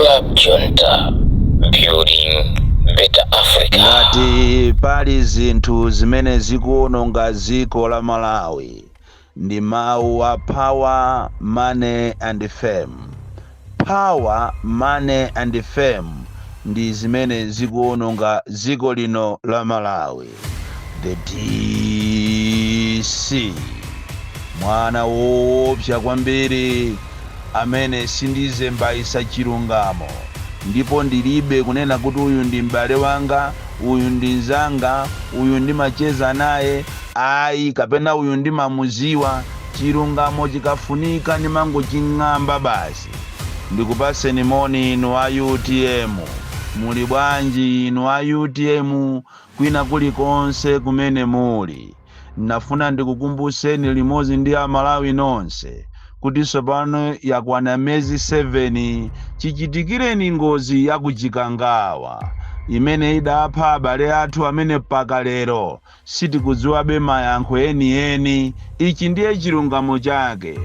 Club Junta, building better Africa. Ngati pali zinthu zimene zikuononga dziko la Malawi ndi mawu a Power, Money and Fame. Power, Money and Fame ndi zimene zikuononga dziko lino la Malawi. The DC mwana woopsa kwambiri amene sindizembaisa chilungamo, ndipo ndilibe kunena kuti uyu ndi m'bale wanga, uyu ndi nzanga, uyu ndimacheza naye, ayi kapena uyu ndimamuziwa. Chilungamo chikafunika ndimangoching'amba basi. Ndikupaseni moni inu a UTM. Muli bwanji inu a UTM kwina kulikonse kumene muli? Nafuna ndikukumbuseni limodzi ndi a Malawi nonse kuti tsopano yakwana miyezi 7 chichitikireni ngozi ya kuchikangawa imene idapha abale athu amene mpaka lero sitikudziwabe mayankho enieni. Ichi ndiye chilungamo chake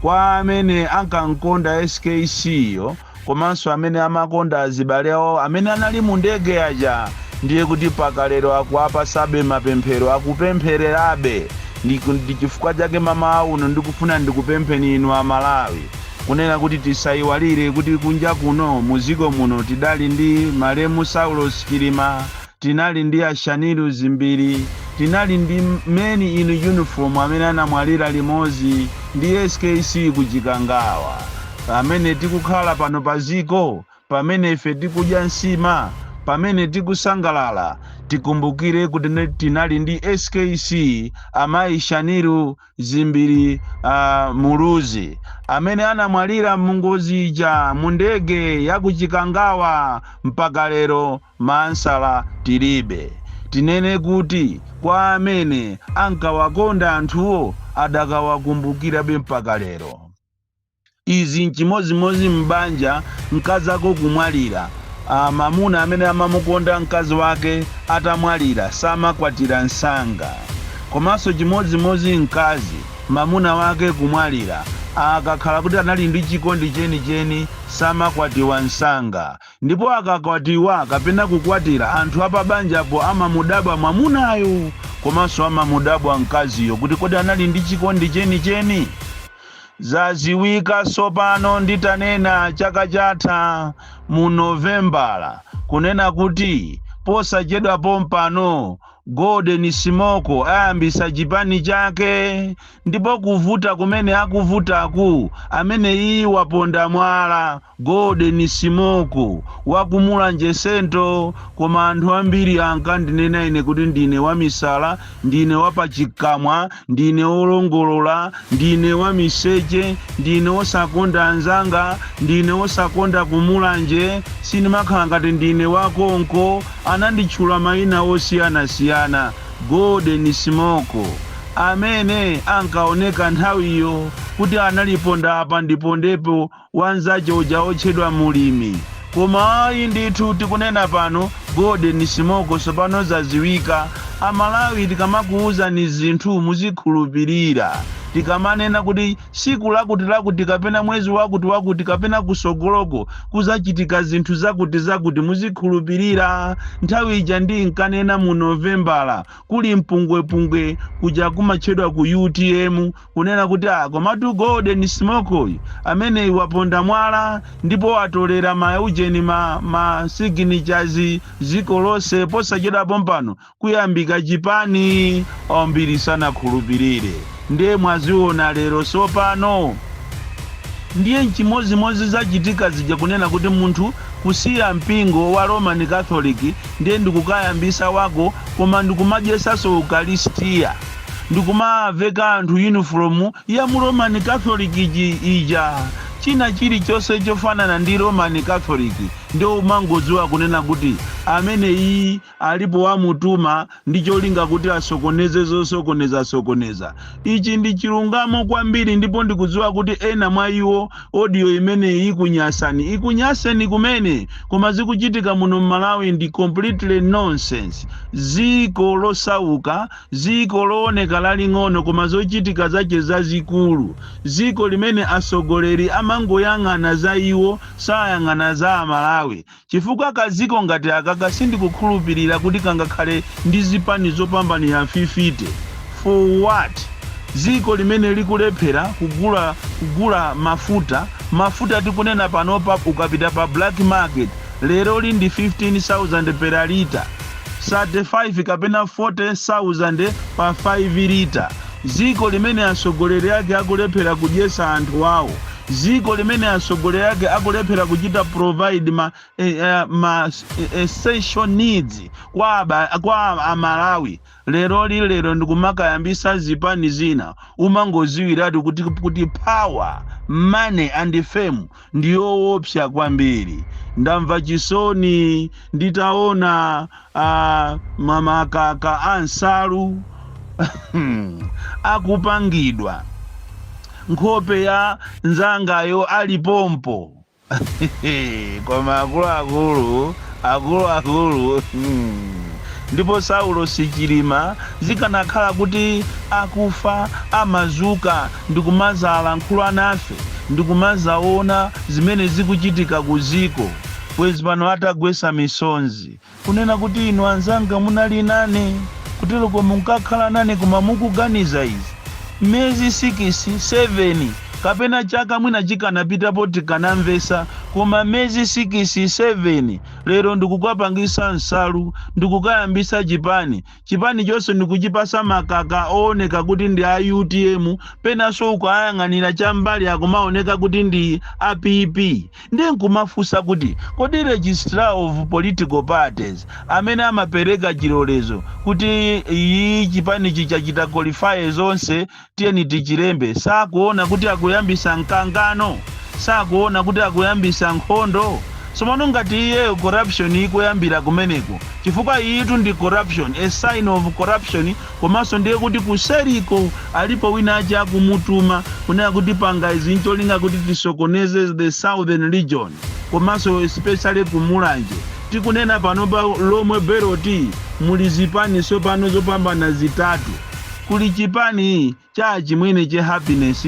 kwa amene ankankonda SKC yo komanso amene amakonda azibale awo amene anali mu ndege yaja. Ndiye kuti mpaka lero akuapasabe mapemphero, akupemphererabe. Ndi chifukwa chake mama uno ndikufuna ndikupempheni inu a Malawi kunena kuti tisayiwalire kuti kunja kuno muziko muno tidali ndi Malemu Saulos Chilima, tinali ndi Ashaniru Zimbiri, tinali ndi meni inu uniform amene anamwalira limodzi ndi SKC kuchikangawa. Pamene tikukhala pano paziko, pamene ife tikudya nsima, pamene tikusangalala, tikumbukire kuti tinali ndi SKC amayi Shaniru Zimbiri Muluzi amene anamwalira mungozi ija mu ndege ya kuchikangawa. Mpaka lero mansala tilibe. Tinene kuti kwa amene ankawakonda anthuwo adakawakumbukirabe mpaka lero. Izi nchimozimozi mbanja mkazako kumwalira. Mamuna amene amamukonda mkazi wake atamwalira samakwatira nsanga. Komanso chimozimozi mkazi mamuna wake kumwalira akakhala kuti anali ndi chikondi chenicheni samakwatiwa nsanga. Ndipo akakwatiwa kapena kukwatira, anthu apabanjapo amamudabwa mwamunayo komanso amamudabwa mkaziyo kuti kodi anali ndi chikondi chenicheni. Zaziwika sopano nditanena chaka chatha mu Novembala kunena kuti posachedwa pompano Golden Smoko ayambisa chipani chake. Ndipo kuvuta kumene akuvutaku amene iyi waponda mwala Golden Smoko wakumulanje sento. Koma anthu ambiri ankandinena ine kuti ndine wamisala, ndine wapachikamwa, ndine wolongolola, ndine wamiseche, ndine osakonda anzanga, ndine osakonda kumulanje, sinimakhala ngati ndine wakonko. Ananditchula mayina osiyanasiyana. Golden Smoko amene ankaoneka nthawiyo kuti analiponda apa ndipondepo wanzache uja otchedwa Mulimi. Koma ayi ndithu tikunena pano Golden Smoko sopano zaziwika. Amalawi tikamakuwuzani zinthu muzikhulupirira. Tikamanena kuti siku lakuti kapena mwezi wakuti kapena kusogoloko kuzachitika zinthu zakuti muzikhulupirira. Nthawi ija ndi nkanena mu Novembala kuli mpungwepungwe kuja kumatchedwa ku UTM kunena kuti komatu Golden Smoko amene waponda mwala ndipo atolera maujeni ma signatures ziko lonse posachedwa pompano kuyambika chipani. Ambiri sana khulupirire. Ndiye mwaziona lero sopano ndiye nchimozimozi zachitika zija kunena kuti munthu kusiya mpingo wa Roman Catholic ndiye ndikukayambisa wako, koma ndikumadyesaso Ukaristiya, ndikumaveka anthu uniform ya mu Roman Catholic ija. China chilichonse chofanana ndi Roman Catholic ndio umangodziwa kunena kuti amene iyi alipo wamutuma ndi cholinga kuti asokoneze zosokoneza. Ichi ndi chilungamo kwambiri, ndipo ndikudziwa kuti ena mwa iwo audio imene ikunyaseni kumene, koma zikuchitika muno Malawi ndi completely nonsense. Ziko losauka, ziko looneka laling'ono, koma zochitika zache zazikulu. Ziko limene asogoleri amangoyang'ana za iwo, sayang'ana za Malawi. Chifukwa kaziko ngati akaka sindikukhulupirira kuti kangakhale ndi zipani zopambanira 50. For what? Ziko limene likulephera kugula mafuta tikunena panopa, ukapita pa black market lero lindi 15,000 per liter, 35 kapena 40,000 pa 5 liter. Ziko limene asogoleri ake akulephera kudyesa anthu awo. Ziko limene asogoleri ake akulephera kuchita provide ma essential needs kwa Amalawi. Lero ndikumakayambisa zipani zina, umangoziwiratu kuti power, money and fame ndiyo woopsa kwambiri. Ndamva chisoni nditaona mamakaka ansalu akupangidwa nkhope ya nzangayo alipompo. Koma akuluakulu ndipo Saulo Sichilima zikanakhala kuti akufa amazuka ndikumazala nkhulu anafe, ndikumazaona zimene zikuchitika kuziko. Bwezi pano atagwesa misonzi kunena kuti inu anzanga munali nane, kutero kwa munkakhala nane koma mukuganiza izi. Mezi 6, 7 kapena chaka mwina chikanapitapo tikanamvesa, koma mezi 6, 7 lero ndikukwapangisa nsalu, ndikukayambisa chipani chonse ndikuchipasa makaka ooneka kuti ndi a UTM, penaso ukayang'anira chambali akumaoneka kuti ndi APP. Ndiye nkumafusa kuti kodi registrar of political parties amene amapereka chilolezo kuti iyi chipani chichachita qualify zonse tiyeni tichilembe, sakuona kuti akuyambisa mkangano, sakuona kuti akuyambisa nkhondo. Somano ngati iye corruption ikuyambira kumeneko, chifukwa iyitu ndi corruption, a sign of corruption, komanso ndiye kuti kuseriko alipo wina aja akumutuma kunena kuti panga izi ncholinga kuti tisokoneze the southern region, komanso especially kumulanje. Tikunena panopa lomwe Beroti muli zipani sopano zopambana zitatu. Kuli chipani cha chimwene che happiness,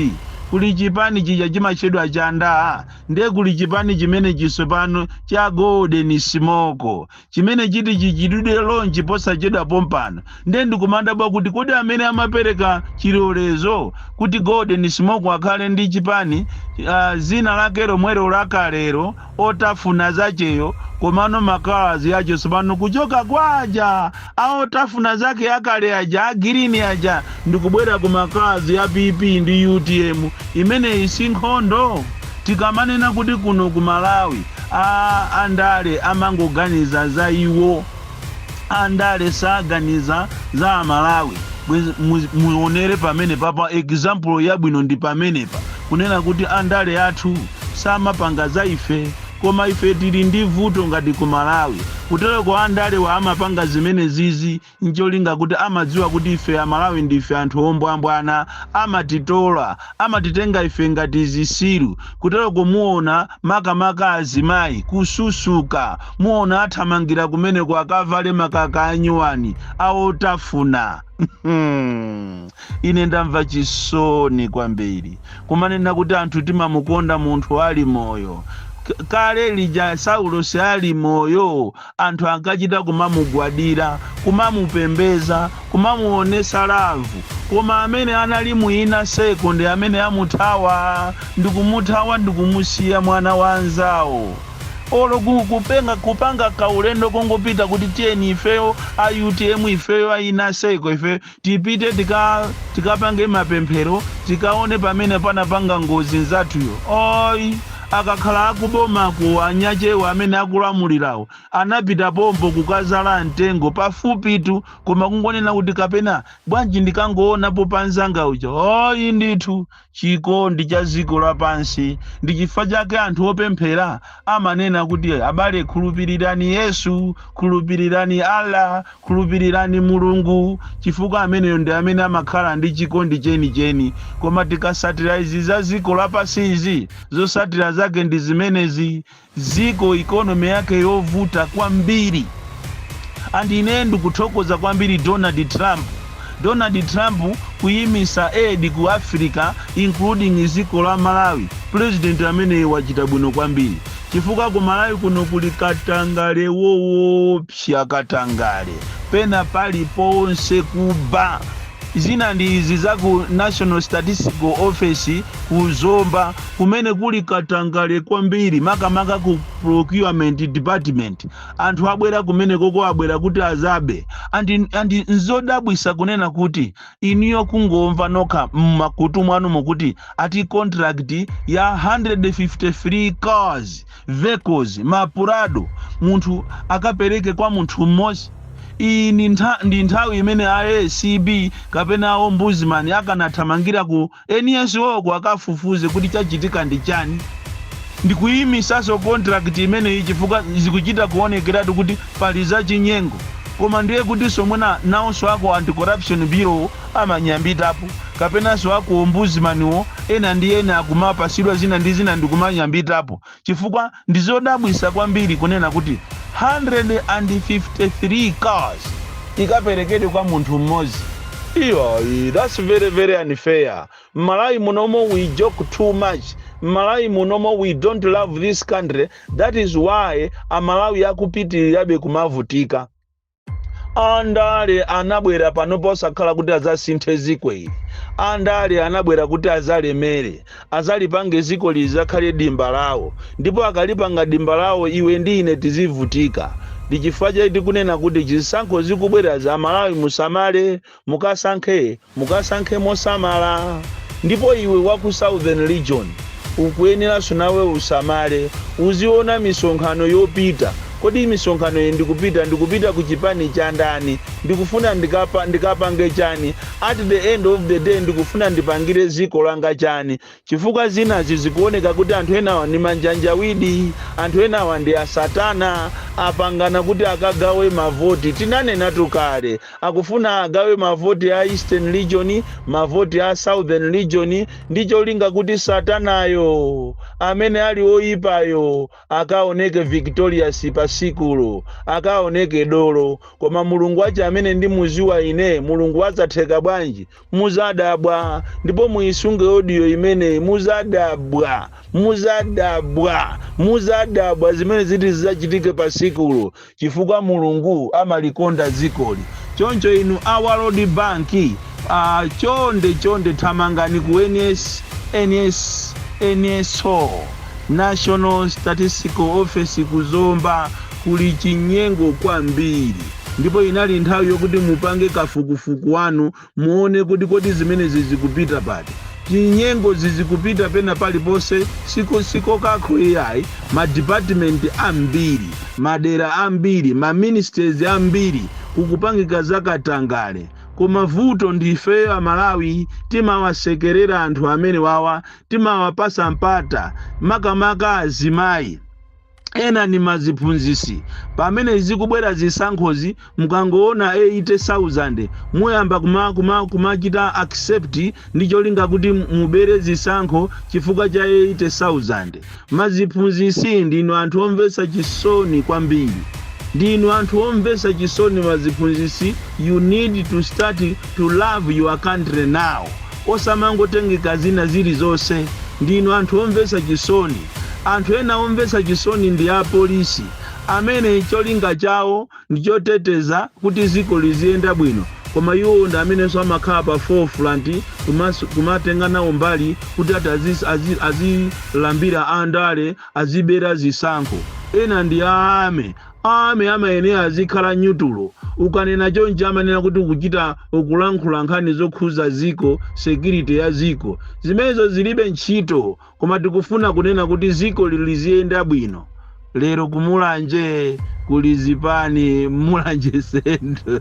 kuli chipani chija chimachedwa cha ndaa, ndiye kuli chipani chimene chisopano cha golden smoke, chimene chiti chichidwe lonji posachedwa pompano. Ndiye ndikumanda bwa kuti kodi amene amapereka chilolezo kuti golden smoke akhale ndi chipani zina lake lomwero lakalero otafuna zacheyo, komano makalazi yacho sopano kuchoka kwaja aotafuna zake yakale aja green aja ndikubwera ku makalazi ya PP ndi UTM. Imene isi nkhondo. Tikamanena kuti kuno ku Malawi andale amangoganiza za iwo, andale saganiza za Malawi. Muonere pamene papa example yabwino ndi pamenepa kunena kuti andale athu samapanga za ife, koma ife tili ndi vuto ngati ku Malawi. Kutero kwa andale wa amapanga zimene zizi ncholinga kuti amadziwa kuti ife Amalawi ndife anthu ombwambwana, amatitola, amatitenga ife ngati zisiru. Kutero kumuona makamaka azimayi kususuka, muona athamangira kumene kwa akavale makaka anyuwani aotafuna. Ine ndamva chisoni kwambiri kumanena kuti anthu timamukonda munthu ali moyo. Kale lija Saulo ali moyo, anthu ankachita kumamugwadira, kumamupembeza, kumamuonesa lavu. Koma amene anali muina sekonde amene amuthawa, ndikumusiya mwana wa anzawo. Olo kupanga kaulendo kongopita kuti tiyeni ifeyo a UTM, ifeyo aina seko, ife tipite tikapange mapemphero, tikaone pamene panapanga ngozi nzatuyo. Oi, akakhala akubomako anyachewa amene akulamulirawo anapita pompo kukazala mtengo pafupitu, koma kungonena kuti kapena bwanji ndikangoonapo panzanga uja oyi ndithu chikondi cha dziko lapansi. Ndi chifukwa chake anthu opemphera amanena kuti abale khulupirirani Yesu, khulupirirani Allah, khulupirirani Mulungu, chifukwa ameneyo ndi amene amakhala ndi chikondi chenicheni. Koma tikasatira izi za dziko lapansi izi, zosatira zake ndi zimenezi, dziko ikonomi yake yovuta kwambiri. Andi ine ndikuthokoza kwambiri Donald Trump kuyimisa aid ku Africa including dziko la Malawi. President amene wachita bwino kwambiri, chifukwa ku Malawi kuno kuli katangale woopsa, katangale pena pali ponse kuba. Zina ndi izi za ku National Statistical Office ku Zomba kumene kuli katangale kwambiri, makamaka ku Procurement Department. Anthu abwera kumene koko abwera kuti azabe. Andi nzodabwisa kunena kuti iniyo kungomva nokha mmakutu mwanu mukuti ati contract ya 153 cars, vehicles, mapurado munthu akapereke kwa munthu mmodzi. Iyi ndi nthawi imene ACB kapena ombudsman akanathamangira ku NSO ku akafufuze kuti chachitika ndi chani. Ndikuyimisaso contract imeneyi chifukwa zikuchita kuonekeratu kuti pali za chinyengo, koma ndiye kuti somwena nawonso ako anti-corruption bureau amanyambitapo, kapenanso ako ombudsmaniwo ena ndi ena akumapasidwa zina ndi zina ndikumanyambitapo, chifukwa ndizodabwisa kwambiri kunena kuti 153 cars ikaperekedwe kwa munthu mmodzi. That's very very unfair. Malawi munomo we joke too much. Malawi munomo we don't love this country. That is why Malawi akupitirirabe kumavutika. Andale anabwera panopo osakhala kuti azasinthe dziko ili. Andale anabwera kuti azalemere, azalipange dziko lizakhale dimba lawo, ndipo akalipanga dimba lawo iwe ndi ine tizivutika. Ndi chifukwa chake kunena kuti zisankho zikubwera za Malawi musamale, mukasankhe mosamala. Ndipo iwe waku Southern Region ukuyenera sunawe usamale, uziona misonkhano yopita. Kodi misonkhano ndikupita ku chipani cha ndani, ndikufuna ndikapange chani, at the end of the day ndikufuna ndipangire dziko langa chani. Chifukwa zinazi zikuoneka kuti anthu enawa ni manjanjawidi, anthu enawa ndi asatana, apangana kuti akagawe mavoti. Tinanena tukale akufuna agawe mavoti a Eastern Region, mavoti a Southern Region, ndicho linga kuti satanayo amene ali oyipayo akaoneke victorious pasikulo, akaoneke dolo. Koma Mulungu wacha amene ndi muziwa ine, Mulungu wazatheka bwanji muzadabwa. Ndipo muisunge audio imene muzadabwa zimene ziti zachitike pasikulo, chifukwa Mulungu amalikonda dzikoli. Choncho inu our World Bank chonde thamangani ku NSO National Statistical Office ku Zomba, kuli chinyengo kwambiri. Ndipo inali nthawi yokuti mupange kafukufuku wanu muone kuti kodi zimene zizikupita pati. Chinyengo zizikupita pena pali pose, siko kako AI, ma department ambiri, madera ambiri, ma ministers ambiri kukupangika zakatangale. Koma vuto ndife a Malawi timawasekerera anthu amene wawa, timawapasa mpata makamaka azimayi. Ena ni maziphunzisi. Pamene zikubwera zisankhozi mukangoona 80,000 muyamba kumachita accept ndicho linga kuti mubere zisankho chifukwa cha 80,000. Maziphunzisi ndino anthu omvesa chisoni kwambiri. Ndino anthu omvesa chisoni maziphunzisi. You need to start to love your country now. Osamangotengeka zina zili zonse. Ndino anthu omvesa chisoni. Anthu ena omvesa chisoni ndi a polisi amene cholinga chawo ndichoteteza kuti ziko liziyenda bwino, koma iwo ndi amene so amakhala pa forefront kumatenga nawo mbali kuti ati azilambira andale azibera zisankho. ena ndi ame amayenera azikhala nyutulo. Ukanena chonchi amanena kuti ukuchita ukulankhula nkhani zokhuza ziko, security ya ziko. Zimenezo zilibe ntchito, koma tikufuna kunena kuti ziko liziyenda bwino. Lero kumulanje kuli zipani mulanje sendo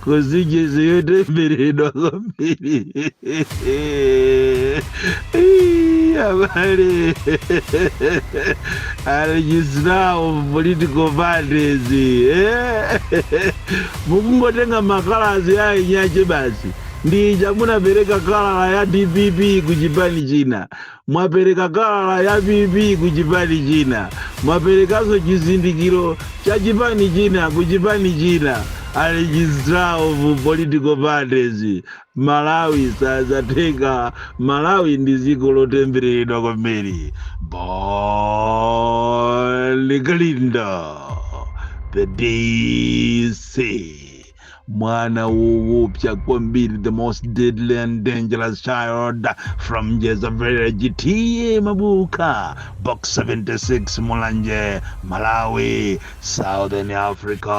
kuzije ziyotemberedwa kwambiri abale register of political parties mukungotenga makalazi ya inyache basi. Ndija munapereka kalala ya DPP kuchipani china, mwapereka kalala ya PP kuchipani china, mwaperekaso chizindikiro cha chipani china kuchipani china. A registrar of political parties. Malawi sazatenga. Malawi ndi ziko lotembereredwa kwambiri. Ligalindo the DC. Mwana woopsa kwambiri, the most deadly and dangerous child from Jezebel GTA Mabuka, Box 76 Mulanje, Malawi, Southern Africa.